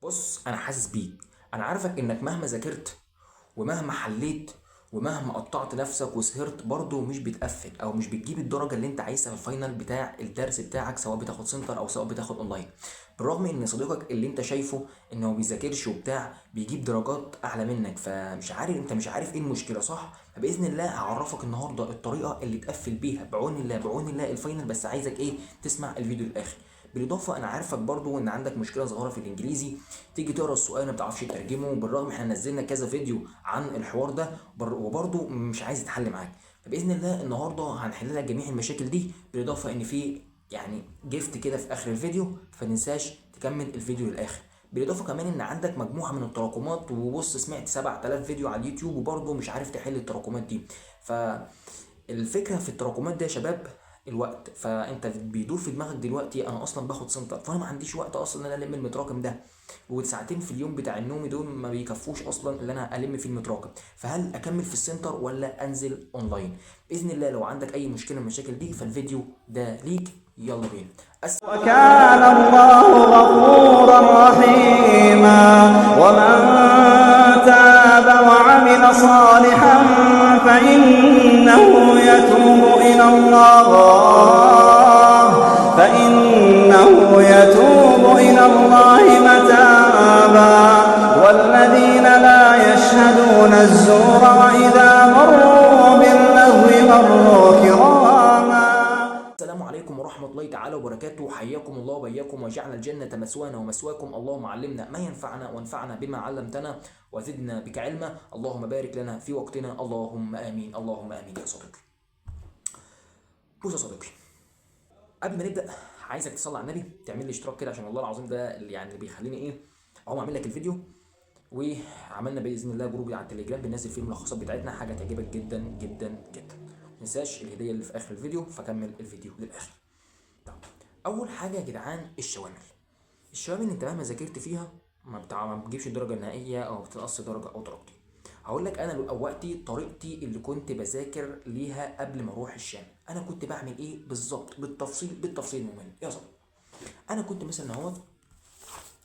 بص، انا حاسس بيك. انا عارفك انك مهما ذاكرت ومهما حليت ومهما قطعت نفسك وسهرت برضه مش بتقفل او مش بتجيب الدرجه اللي انت عايزها في الفاينل بتاع الدرس بتاعك، سواء بتاخد سنتر او سواء بتاخد اونلاين. بالرغم ان صديقك اللي انت شايفه انه ما بيذاكرش وبتاع بيجيب درجات اعلى منك، فمش عارف انت مش عارف ايه المشكله، صح؟ فباذن الله هعرفك النهارده الطريقه اللي تقفل بيها بعون الله بعون الله الفاينل، بس عايزك ايه؟ تسمع الفيديو للاخر. بالاضافه انا عارفك برضو ان عندك مشكله صغيره في الانجليزي، تيجي تقرا السؤال ما بتعرفش تترجمه، بالرغم احنا نزلنا كذا فيديو عن الحوار ده وبرضو مش عايز يتحل معاك. فباذن الله النهارده هنحل لك جميع المشاكل دي، بالاضافه ان في يعني جيفت كده في اخر الفيديو، فننساش تكمل الفيديو للاخر. بالاضافه كمان ان عندك مجموعه من التراكمات، وبص سمعت 7000 فيديو على اليوتيوب وبرضه مش عارف تحل التراكمات دي. فالفكره في التراكمات دي يا شباب الوقت. فانت بيدور في دماغك دلوقتي انا اصلا باخد سنتر، فانا ما عنديش وقت اصلا ان انا الم المتراكم ده، وساعتين في اليوم بتاع النوم دول ما بيكفوش اصلا اللي انا الم فيه المتراكم. فهل اكمل في السنتر ولا انزل اونلاين؟ باذن الله لو عندك اي مشكله من المشاكل دي فالفيديو ده ليك. يلا بينا. وكان الله غفورا رحيما. ومن تاب وعمل صالحا فإنه يتوب إلى الله متابا. والذين لا يشهدون الزور وإذا مروا باللغو مروا كراما. السلام عليكم ورحمة الله تعالى وبركاته، حياكم الله وبياكم وجعل الجنة مسوانا ومسواكم. اللهم علمنا ما ينفعنا وانفعنا بما علمتنا وزدنا بك علما. اللهم بارك لنا في وقتنا، اللهم آمين اللهم آمين يا صديقي. بص يا صديقي، قبل ما نبدأ عايزك تصلي على النبي، تعمل لي اشتراك كده عشان والله العظيم ده اللي يعني اللي بيخليني ايه اهو اعمل لك الفيديو. وعملنا باذن الله جروب على التليجرام بننزل فيه الملخصات بتاعتنا، حاجه تعجبك جدا جدا جدا. ما تنساش الهديه اللي في اخر الفيديو، فكمل الفيديو للاخر. طب اول حاجه يا جدعان الشوامل. الشوامل انت مهما ذاكرت فيها ما بتجيبش الدرجه النهائيه او بتنقص درجه او درجتين. هقول لك انا وقتي طريقتي اللي كنت بذاكر ليها قبل ما اروح الشام. انا كنت بعمل ايه بالظبط بالتفصيل ممل يا صاحبي. انا كنت مثلا اهو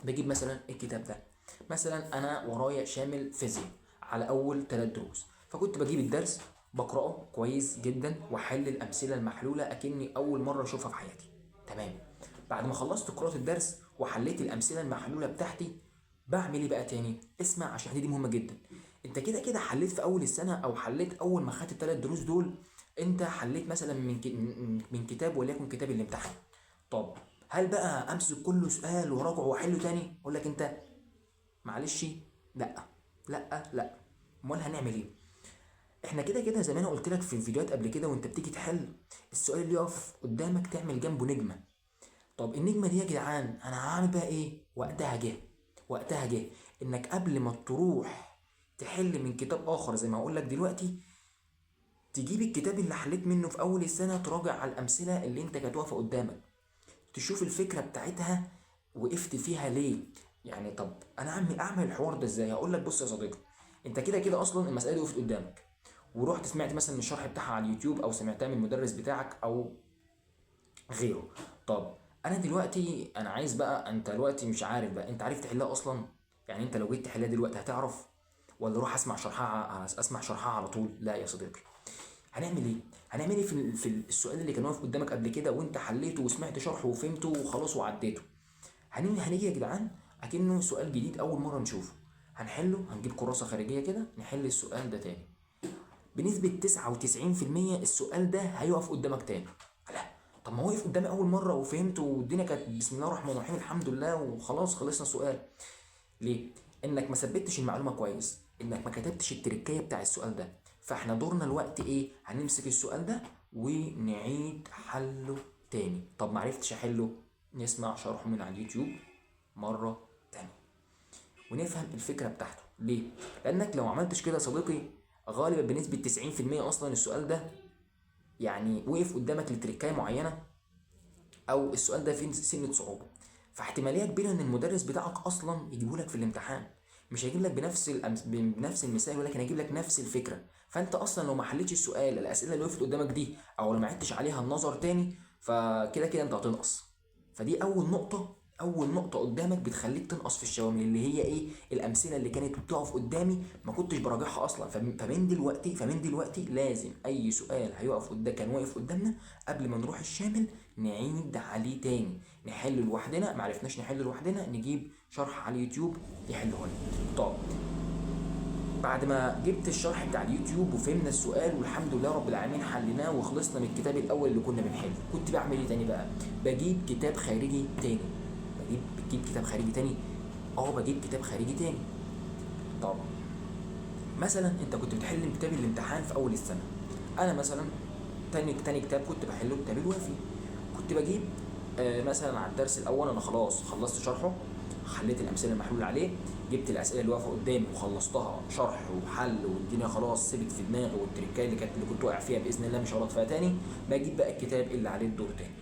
بجيب مثلا الكتاب ده، مثلا انا ورايا شامل فيزياء على اول 3 دروس، فكنت بجيب الدرس بقراه كويس جدا واحل الامثله المحلوله اكني اول مره اشوفها في حياتي. تمام. بعد ما خلصت قراءه الدرس وحليت الامثله المحلوله بتاعتي، بعمل ايه بقى تاني؟ اسمع عشان دي مهمه جدا. انت كده كده حليت في اول السنه او حليت اول ما خدت ال3 دروس دول، انت حليت مثلا من كتاب وليكن كتاب الامتحان. طب هل بقى امسك كل سؤال وراجعه واحله تاني؟ اقول لك انت معلش، لا لا. امال هنعمل ايه؟ احنا كده كده زي ما انا قلت لك في الفيديوهات قبل كده، وانت بتيجي تحل السؤال اللي يقف قدامك تعمل جنبه نجمه. طب النجمه دي يا جدعان انا هعمل بقى ايه؟ وقتها جه انك قبل ما تروح تحل من كتاب اخر زي ما هقول لك دلوقتي، تجيب الكتاب اللي حليت منه في اول السنه تراجع على الامثله اللي انت كانت واقفه قدامك، تشوف الفكره بتاعتها وقفت فيها ليه. يعني طب انا اعمل الحوار ده ازاي؟ هقول لك بص يا صديقي، انت كده كده اصلا المساله دي وقفت قدامك ورحت سمعت مثلا الشرح بتاعها على اليوتيوب او سمعتها من المدرس بتاعك او غيره. طب انا دلوقتي انا عايز بقى، انت دلوقتي مش عارف بقى، انت عارف تحلها اصلا؟ يعني انت لو جيت تحلها دلوقتي هتعرف ولا اروح اسمع شرحها على طول؟ لا يا صديقي. هنعمل ايه في السؤال اللي كان واقف قدامك قبل كده وانت حليته وسمعت شرحه وفهمته وخلاص وعديته؟ هنيجي يا جدعان اكنه سؤال جديد اول مره نشوفه، هنحله، هنجيب كراسه خارجيه كده نحل السؤال ده تاني. بنسبه 99% السؤال ده هيقف قدامك تاني. لا، طب ما هو وقف قدامي اول مره وفهمته والدنيا كانت بسم الله الرحمن الرحيم الحمد لله وخلاص خلصنا السؤال. ليه؟ انك ما ثبتش المعلومه كويس، انك ما كتبتش التركية بتاع السؤال ده. فاحنا دورنا الوقت ايه؟ هنمسك السؤال ده ونعيد حله تاني. طب ما عرفتش احله، نسمع شرحه من على اليوتيوب مره تانية ونفهم الفكره بتاعته. ليه؟ لانك لو عملتش كده يا صديقي غالبا بنسبه 90% اصلا السؤال ده يعني وقف قدامك لتركايه معينه، او السؤال ده فيه سنه صعوبه، فاحتماليه كبيره ان المدرس بتاعك اصلا يجيبه لك في الامتحان. مش هيجيب لك بنفس المثال، ولكن هيجيب لك نفس الفكره. فانت اصلا لو ما حلتش السؤال الاسئله اللي وقفت قدامك دي، او لو ما عدتش عليها النظر تاني، فكده كده انت هتنقص. فدي اول نقطه اول نقطه قدامك بتخليك تنقص في الشوامل، اللي هي ايه؟ الامثله اللي كانت بتقف قدامي ما كنتش براجعها اصلا. فمن دلوقتي لازم اي سؤال هيقف قدام كان واقف قدامنا قبل ما نروح الشامل نعيد عليه تاني، نحله لوحدنا، معرفناش نحله لوحدنا نجيب شرح على اليوتيوب يحله لنا. طب بعد ما جبت الشرح بتاع اليوتيوب وفهمنا السؤال والحمد لله رب العالمين حليناه وخلصنا من الكتاب الاول اللي كنا بنحله، كنت بعمل ايه تاني بقى؟ بجيب كتاب خارجي تاني. بتجيب كتاب خارجي تاني؟ بجيب كتاب خارجي تاني. طب مثلا انت كنت بتحل كتاب الامتحان في اول السنه، انا مثلا تاني كتاب كنت بحله كتاب الوافي. كنت بجيب مثلا على الدرس الاول انا خلاص خلصت شرحه، حليت الامثله المحلول عليه، جبت الاسئله اللي واقفه قدامي وخلصتها شرح وحل والدنيا خلاص ثبت في دماغي، والتريكات اللي كنت واقع فيها باذن الله مش هغلط فيها تاني. بجيب بقى الكتاب اللي عليه الدور تاني،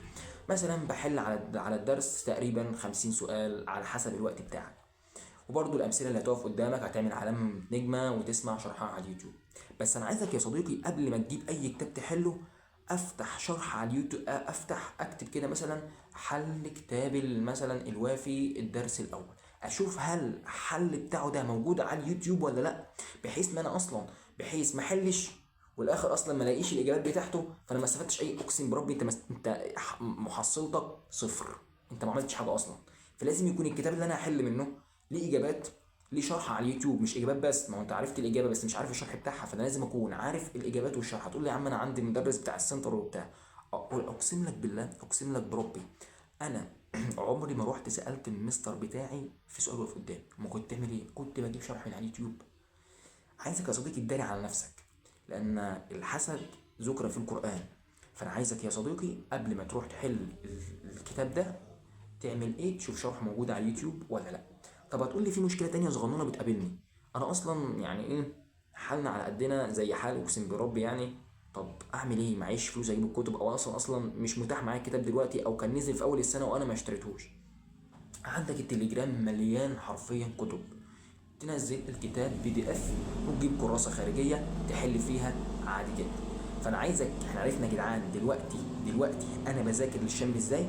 مثلا بحل على الدرس تقريبا 50 سؤال على حسب الوقت بتاعك. وبرضو الامثله اللي هتقف قدامك هتعمل علامه نجمه وتسمع شرحها على اليوتيوب. بس انا عايزك يا صديقي قبل ما تجيب اي كتاب تحله، افتح شرح على اليوتيوب، اكتب كده مثلا حل كتاب مثلا الوافي الدرس الاول، اشوف هل الحل بتاعه ده موجود على اليوتيوب ولا لا، بحيث ما انا اصلا ما احلش والاخر اصلا ما الاقيش الاجابات بتاعته، فانا ما استفدتش اي. اقسم بربي انت محصلتك صفر، انت ما عملتش حاجه اصلا. فلازم يكون الكتاب اللي انا هحل منه ليه اجابات، ليه شرح على اليوتيوب، مش اجابات بس. ما هو انت عرفت الاجابه بس مش عارف الشرح بتاعها، فانا لازم اكون عارف الاجابات والشرح. هتقول لي يا عم انا عندي المدرس بتاع السنتر وبتاع، اقسم لك بالله، اقسم لك بربي انا عمري ما رحت سالت المستر بتاعي في سؤال واقف قدامي. ما كنت تعمل ايه؟ كنت بجيب شرح من على اليوتيوب. عايزك يا صديقي تداري على نفسك، لان الحسد ذكر في القران. فانا عايزك يا صديقي قبل ما تروح تحل الكتاب ده تعمل ايه؟ تشوف شرح موجود على اليوتيوب ولا لا. طب هتقول لي في مشكله تانية صغنونه بتقابلني، انا اصلا يعني ايه، حالنا على قدنا زي حال اقسم بربي يعني. طب اعمل ايه؟ معيش فلوس اجيب الكتب، او اصلا مش متاح معايا الكتاب دلوقتي، او كان نزل في اول السنه وانا ما اشتريتهوش. عندك التليجرام مليان حرفيا كتب، تنزل الكتاب PDF وتجيب كراسه خارجيه تحل فيها عادي جدا. فانا عايزك، احنا عرفنا يا جدعان دلوقتي انا بذاكر للشام ازاي.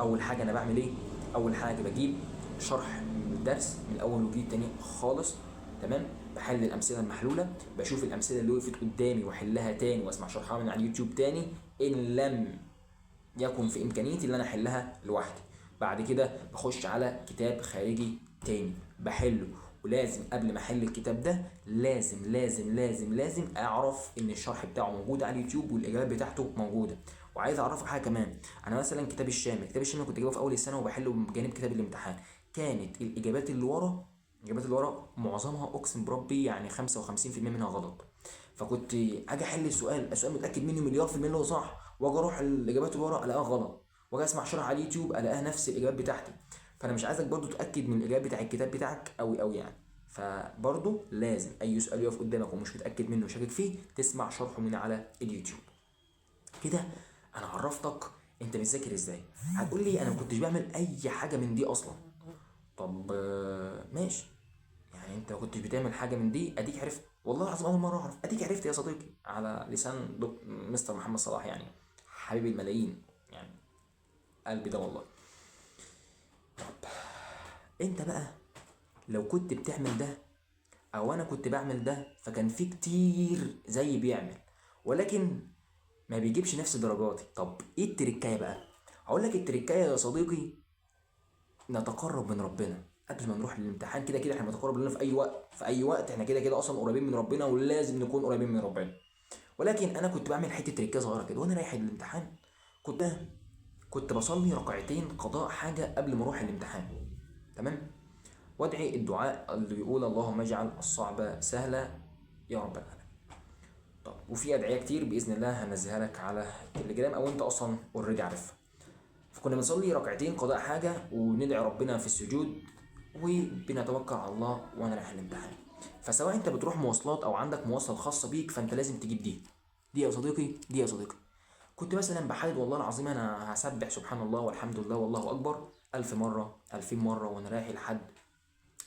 اول حاجه انا بعمل ايه؟ اول حاجه بجيب شرح الدرس من الاول وجديد تاني خالص، تمام. بحل الامثله المحلوله، بشوف الامثله اللي وقفت قدامي واحلها تاني واسمع شرحها من على اليوتيوب تاني ان لم يكن في امكانيتي ان انا احلها لوحدي. بعد كده بخش على كتاب خارجي تاني بحله. ولازم قبل ما احل الكتاب ده لازم اعرف ان الشرح بتاعه موجود على اليوتيوب والاجابات بتاعته موجوده. وعايز اعرفك حاجه كمان، انا مثلا كتاب الشامل كنت جايبه في اول السنه وبحله بجانب كتاب الامتحان. كانت الاجابات اللي ورا معظمها اقسم بربي يعني 55% منها غلط. فكنت اجي احل السؤال متاكد منه مليار في المية اللي هو صح، واجي اروح الاجابات اللي ورا الاقيها غلط، واجي اسمع شرح على اليوتيوب الاقيها نفس الاجابات بتاعتي. فانا مش عايزك برضو تاكد من الاجابات بتاع الكتاب بتاعك قوي يعني. فبرضو لازم اي سؤال يقف قدامك ومش متاكد منه وشاكك فيه تسمع شرحه من على اليوتيوب. كده انا عرفتك انت بتذاكر ازاي. هتقول لي انا ما كنتش بعمل اي حاجه من دي اصلا. طب ماشي، يعني انت ما كنتش بتعمل حاجه من دي، اديك عرفت. والله العظيم اول مره اعرف، اديك عرفت يا صديقي على لسان مستر محمد صلاح يعني، حبيب الملايين يعني، قلبي ده والله. طب انت بقى لو كنت بتعمل ده او انا كنت بعمل ده، فكان في كتير زي بيعمل ولكن ما بيجيبش نفس درجاتي. طب ايه التركايه بقى؟ هقول لك التركايه يا صديقي، نتقرب من ربنا قبل ما نروح للامتحان. كده احنا بنتقرب لنا في اي وقت احنا كده اصلا قريبين من ربنا ولازم نكون قريبين من ربنا. ولكن انا كنت بعمل حته تركه صغيره كده وانا رايح الامتحان. كنت بصلي ركعتين قضاء حاجه قبل ما اروح الامتحان، تمام. وادعي الدعاء اللي بيقول اللهم اجعل الصعب سهلا يا رب العالمين. طب وفي ادعيه كتير باذن الله هنزلها لك على التليجرام او انت اصلا اوريدي عارفها. فكنا بنصلي ركعتين قضاء حاجه وندعي ربنا في السجود وبنتوكل على الله وانا رايح الامتحان. فسواء انت بتروح مواصلات او عندك مواصله خاصه بيك فانت لازم تجيب دي يا صديقي. كنت مثلا بحدد والله العظيم انا هسبح سبحان الله والحمد لله والله اكبر 1000 مره 2000 مره وانا رايح لحد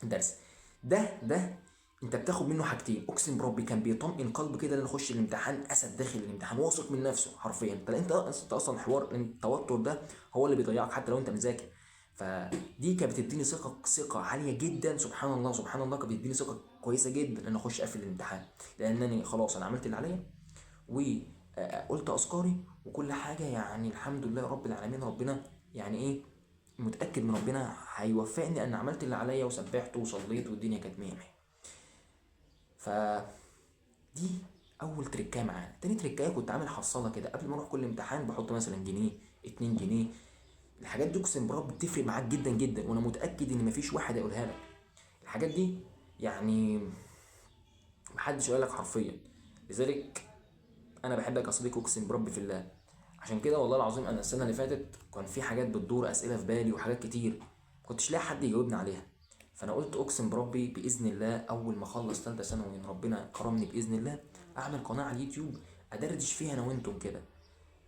الدرس. ده انت بتاخد منه حاجتين، اقسم بربي كان بيطمئن قلبي كده ان اخش الامتحان اسد داخل الامتحان واثق من نفسه حرفيا. انت اصلا حوار التوتر ده هو اللي بيضيعك حتى لو انت مذاكر. فدي كانت بتديني ثقه عاليه جدا. سبحان الله سبحان الله، كانت بتديني ثقه كويسه جدا ان اخش اقفل الامتحان، لانني خلاص انا عملت اللي عليا وقلت اذكاري وكل حاجه. يعني الحمد لله رب العالمين، ربنا يعني ايه، متاكد من ربنا هيوفقني ان عملت اللي عليا وسبحت وصليت والدنيا كانت 100 100. فدي اول تريكايه معانا. تاني تريكايه كنت عامل حصاله كده قبل ما اروح كل امتحان، بحط مثلا جنيه 2 جنيه. الحاجات دي اقسم بالله بتفرق معاك جدا جدا، وانا متاكد ان مفيش واحد هيقولها لك. الحاجات دي يعني محدش يقول لك حرفيا. لذلك انا بحبك يا صديقي اقسم بربي في الله. عشان كده والله العظيم انا السنه اللي فاتت كان في حاجات بتدور اسئله في بالي وحاجات كتير كنتش لاقي حد يجاوبني عليها. فانا قلت اقسم بربي باذن الله اول ما اخلص ثالثه ثانوي ان ربنا كرمني باذن الله اعمل قناه على اليوتيوب ادردش فيها انا وانتم كده.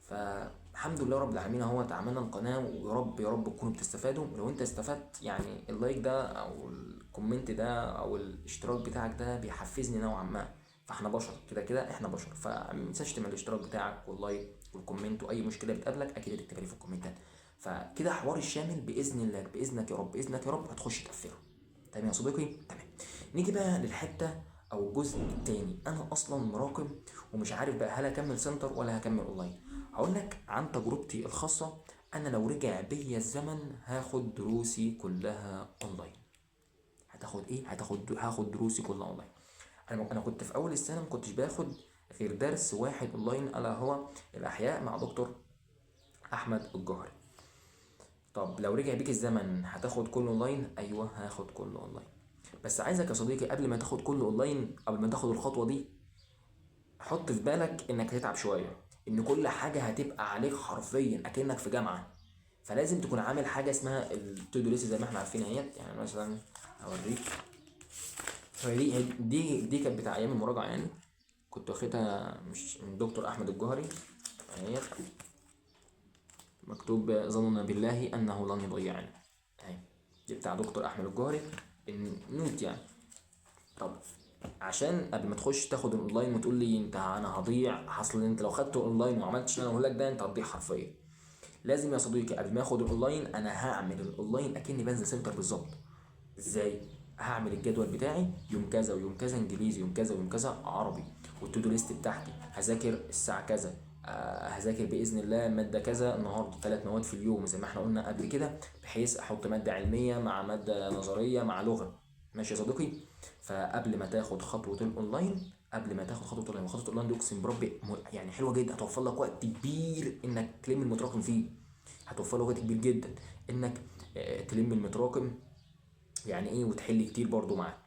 فالحمد لله رب العالمين اهو عملنا القناه، ويا رب يا رب تكونوا بتستفادوا. ولو انت استفدت يعني اللايك ده او الكومنت ده او الاشتراك بتاعك ده بيحفزني نوعا ما. فاحنا بشر كده كده، احنا بشر. فمتنساش تعمل الاشتراك بتاعك واللايك والكومنت، واي مشكله بتقابلك اكيد تكتبها لي في الكومنتات. فكده حوار الشامل باذن الله، باذنك يا رب، باذنك يا رب هتخش تقفله. تمام يا صديقي؟ تمام. نيجي بقى للحته او الجزء الثاني. انا اصلا مراقب ومش عارف بقى هل هكمل سنتر ولا هكمل اونلاين. هقول لك عن تجربتي الخاصه. انا لو رجع بيا الزمن هاخد دروسي كلها اونلاين. هتاخد ايه؟ هاخد دروسي كلها اونلاين. انا كنت في اول السنه ما كنتش باخد غير درس واحد اونلاين، الا هو الاحياء مع دكتور احمد الجوهري. طب لو رجع بيك الزمن هتاخد كله اونلاين؟ ايوه هاخد كله اونلاين. بس عايزك يا صديقي قبل ما تاخد كله اونلاين، قبل ما تاخد الخطوه دي، حط في بالك انك هتتعب شويه، ان كل حاجه هتبقى عليك حرفيا اكنك في جامعه. فلازم تكون عامل حاجه اسمها التو دو ليست زي ما احنا عارفين اهيت. يعني مثلا هوريك، دي كانت بتاع ايام المراجعه يعني، كنت واخدها مش من دكتور احمد الجوهري اهيت. مكتوب ظننا بالله انه لن يضيعنا اهي. دي بتاع دكتور احمد الجوهري النوت يعني. طب عشان قبل ما تخش تاخد الاونلاين وتقول لي انت انا هضيع، حصل انت لو خدته اونلاين وما عملتش اللي انا بقول لك ده انت هتضيع حرفيا. لازم يا صديقي قبل ما اخد الاونلاين انا هعمل الاونلاين اكني بنزل سنتر بالظبط. ازاي؟ هعمل الجدول بتاعي يوم كذا ويوم كذا انجليزي، يوم كذا ويوم كذا عربي، والتودو ليست بتاعتي هذاكر الساعه كذا، هذاكر باذن الله ماده كذا النهارده، 3 مواد في اليوم زي ما احنا قلنا قبل كده، بحيث احط ماده علميه مع ماده نظريه مع لغه. ماشي يا صديقي؟ فقبل ما تاخد خطوه الاونلاين، قبل ما تاخد خطوه الاونلاين، خطوه الاونلاين دي اقسم بربي يعني حلوه جدا، هتوفر لك وقت كبير انك تلم المتراكم فيه. هتوفر لك وقت كبير جدا انك تلم المتراكم يعني ايه، وتحل كتير برضو معاه.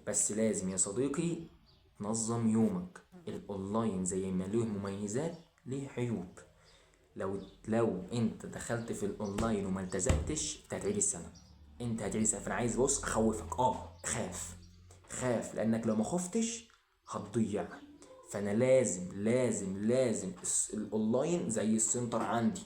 بس لازم يا صديقي تنظم يومك. الاونلاين زي ما له مميزات ليه عيوب. لو انت دخلت في الاونلاين وما التزمتش انت هتعيد السنه. فانا عايز بص اخوفك، خاف لانك لو ما خفتش هتضيع. فانا لازم الاونلاين زي السنتر عندي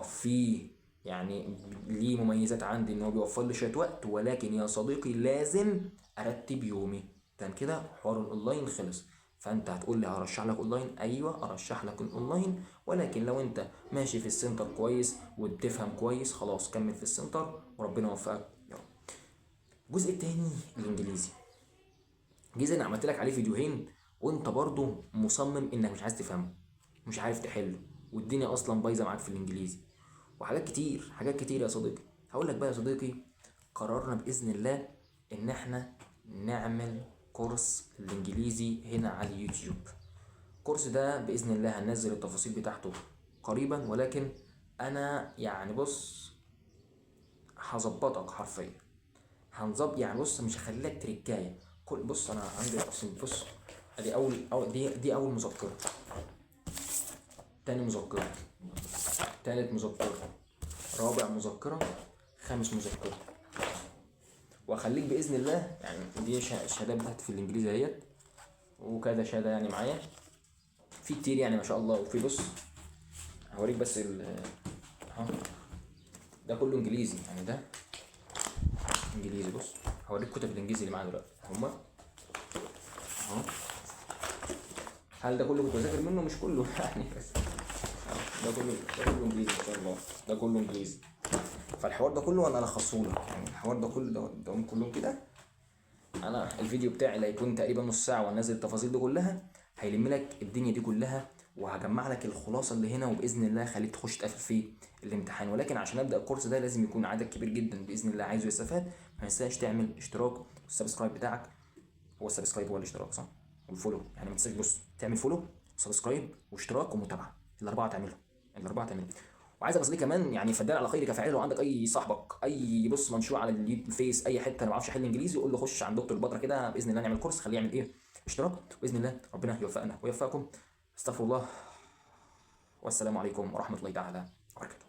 في يعني ليه مميزات عندي ان هو بيوفر لي شويه وقت، ولكن يا صديقي لازم ارتب يومي. تمام كده؟ حوار الاونلاين خلص. فانت هتقول لي هرشح لك اونلاين، ايوه ارشح لك الاونلاين، ولكن لو انت ماشي في السنتر كويس وبتفهم كويس خلاص كمل في السنتر وربنا يوفقك يا رب. الجزء التاني الانجليزي. انا عملت لك عليه فيديوهين وانت برضو مصمم انك مش عايز تفهمه، مش عارف تحله، والدنيا اصلا بايظه معاك في الانجليزي وحاجات كتير يا صديقي. هقول لك بقى يا صديقي، قررنا باذن الله ان احنا نعمل كورس الانجليزي هنا على اليوتيوب. الكورس ده باذن الله هننزل التفاصيل بتاعته قريبا، ولكن انا يعني بص هظبطك حرفيا، هنظبط يعني. بص مش هخليك تريكايه، بص انا عندي بص ادي دي اول مذكره، تاني مذكره، تالت مذكره، رابع مذكره، خامس مذكره. واخليك باذن الله يعني دي الشهادات بتاعتي في الانجليزي اهيت، وكذا شهاده يعني معايا في كتير يعني ما شاء الله. وفي بص هوريك بس ده كله انجليزي يعني، ده انجليزي. بص هوريك كتب الانجليزي اللي معايا دلوقتي هما اهو. هل ده كله كنت بذاكر منه؟ مش كله يعني، بس ده كله انجليزي ان شاء الله، ده كله انجليزي. فالحوار ده كله انا الخصه لك، يعني الحوار ده كله ده كلهم كده. انا الفيديو بتاعي اللي هيكون تقريبا نص ساعه وانزل التفاصيل دي كلها هيلم لك الدنيا دي كلها، وهجمع لك الخلاصه اللي هنا، وباذن الله خليك تخش تقفل فيه الامتحان. ولكن عشان ابدا الكورس ده لازم يكون عدد كبير جدا باذن الله عايزه يستفاد. ما تنساش تعمل اشتراك والسبسكرايب بتاعك. هو السبسكرايب هو الاشتراك صح؟ والفولو، يعني ما تنساش بص تعمل فولو وسبسكرايب واشتراك ومتابعه، الاربعه تعملهم، الاربعه تعملهم. وعايزك اصلي كمان يعني فدان على خير كفاعل، لو عندك اي صاحبك اي بص منشور على الفيس اي حته انا ما بعرفش احل انجليزي، قول له خش عند دكتور بدر كده باذن الله نعمل كورس، خليه يعمل ايه اشتراك، باذن الله ربنا يوفقنا ويوفقكم. استغفر الله، والسلام عليكم ورحمه الله تعالى وبركاته.